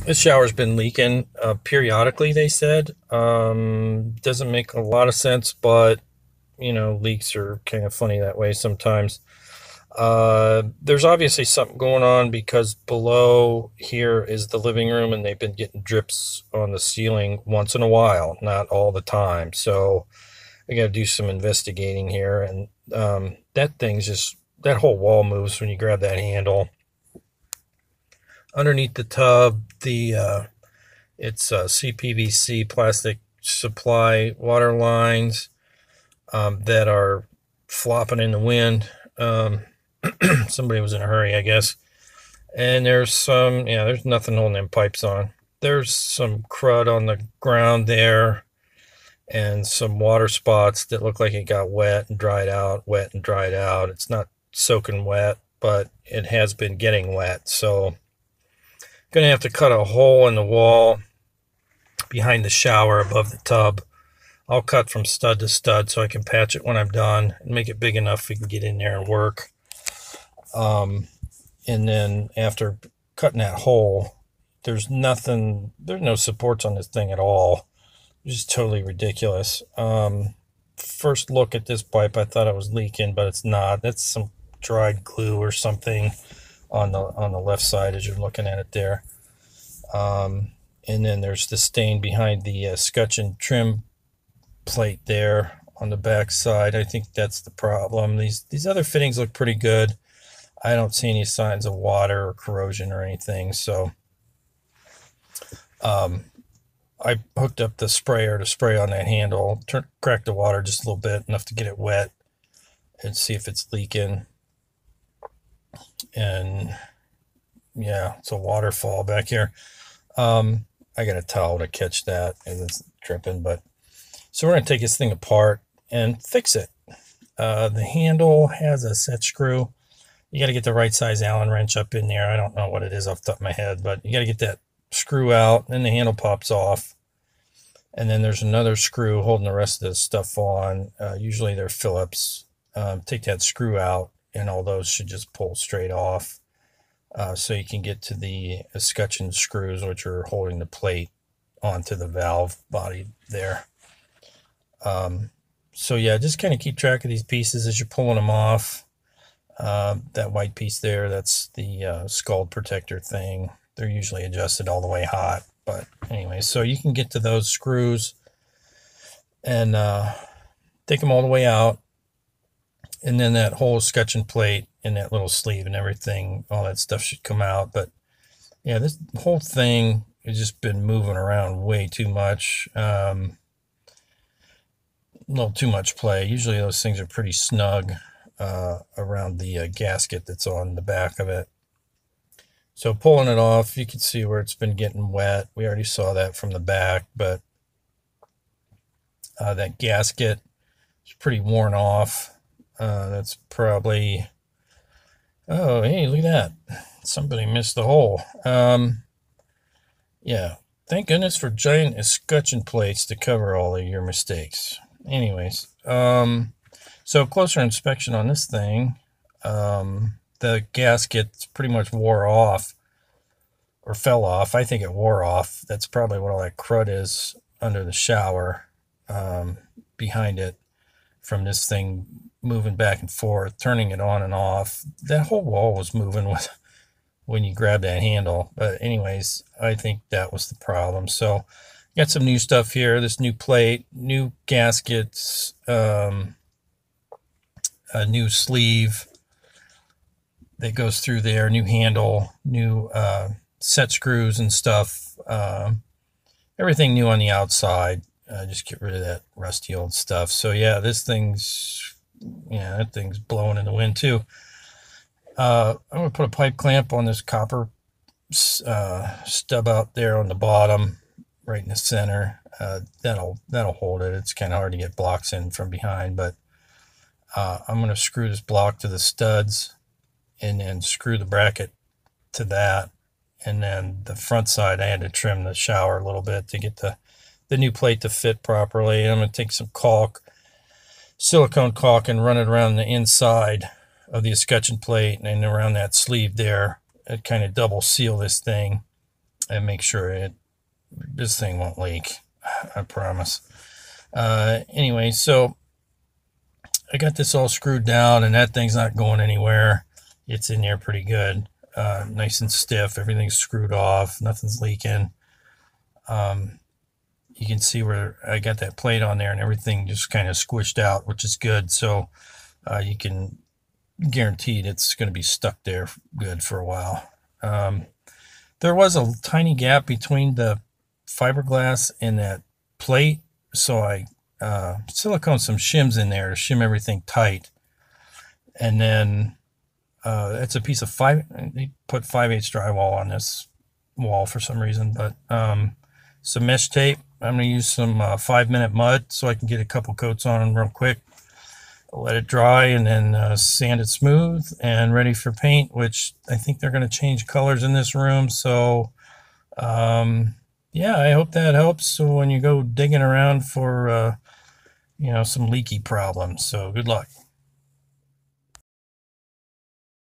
This shower's been leaking periodically, they said. Doesn't make a lot of sense, but leaks are kind of funny that way sometimes. There's obviously something going on because below here is the living room, and they've been getting drips on the ceiling once in a while, not all the time. So I got to do some investigating here, and that whole wall moves when you grab that handle. Underneath the tub, it's CPVC plastic supply water lines that are flopping in the wind. Somebody was in a hurry, I guess. And there's nothing holding them pipes on. There's some crud on the ground there and some water spots that look like it got wet and dried out, wet and dried out. It's not soaking wet, but it has been getting wet. So, going to have to cut a hole in the wall behind the shower above the tub. I'll cut from stud to stud so I can patch it when I'm done and make it big enough we can get in there and work. And then after cutting that hole, there's no supports on this thing at all. It's just totally ridiculous. First look at this pipe, I thought it was leaking, but it's not. That's some dried glue or something on the left side as you're looking at it there. And then there's the stain behind the escutcheon trim plate there on the back side. I think that's the problem. These other fittings look pretty good. I don't see any signs of water or corrosion or anything. So I hooked up the sprayer to spray on that handle, crack the water just a little bit, enough to get it wet, and see if it's leaking. And yeah, it's a waterfall back here. I got a towel to catch that and it's dripping, but so we're going to take this thing apart and fix it. The handle has a set screw. You got to get the right size Allen wrench up in there. I don't know what it is off the top of my head, but you got to get that screw out, and the handle pops off. And then there's another screw holding the rest of the stuff on. Usually they're Phillips. Take that screw out, and all those should just pull straight off. So you can get to the escutcheon screws, which are holding the plate onto the valve body there. So yeah, just kind of keep track of these pieces as you're pulling them off. That white piece there, that's the scald protector thing. They're usually adjusted all the way hot. But anyway, so you can get to those screws and take them all the way out. And then that whole escutcheon plate and that little sleeve and everything, all that stuff should come out. But yeah, this whole thing has just been moving around way too much. A little too much play. Usually those things are pretty snug around the gasket that's on the back of it. So pulling it off, you can see where it's been getting wet. We already saw that from the back, but that gasket is pretty worn off. That's probably, oh, hey, look at that. Somebody missed the hole. Yeah, thank goodness for giant escutcheon plates to cover all of your mistakes. Anyways, so closer inspection on this thing, the gasket pretty much wore off or fell off. I think it wore off. That's probably what all that crud is under the shower behind it from this thing moving back and forth, turning it on and off. That whole wall was moving when you grab that handle. But anyways, I think that was the problem. So got some new stuff here. This new plate, new gaskets, a new sleeve that goes through there, new handle, new set screws and stuff. Everything new on the outside. Just get rid of that rusty old stuff. So yeah, that thing's blowing in the wind too. I'm gonna put a pipe clamp on this copper stub out there on the bottom, right in the center. That'll hold it. It's kind of hard to get blocks in from behind, but I'm going to screw this block to the studs and then screw the bracket to that. And then the front side, I had to trim the shower a little bit to get the new plate to fit properly. I'm going to take some caulk, silicone caulk, and run it around the inside of the escutcheon plate and around that sleeve there. It kind of double seal this thing. and make sure this thing won't leak. I promise. Anyway, so I got this all screwed down, and that thing's not going anywhere. It's in there pretty good, nice and stiff. Everything's screwed off. Nothing's leaking. You can see where I got that plate on there, and everything just kind of squished out, which is good. So you can guarantee it's going to be stuck there good for a while. There was a tiny gap between the fiberglass and that plate, so I silicone some shims in there to shim everything tight. And then it's a piece of they put 5/8 drywall on this wall for some reason, but some mesh tape. I'm going to use some 5-minute mud so I can get a couple coats on them real quick. Let it dry, and then sand it smooth and ready for paint, which I think they're going to change colors in this room. So yeah, I hope that helps. So when you go digging around for some leaky problems. So good luck.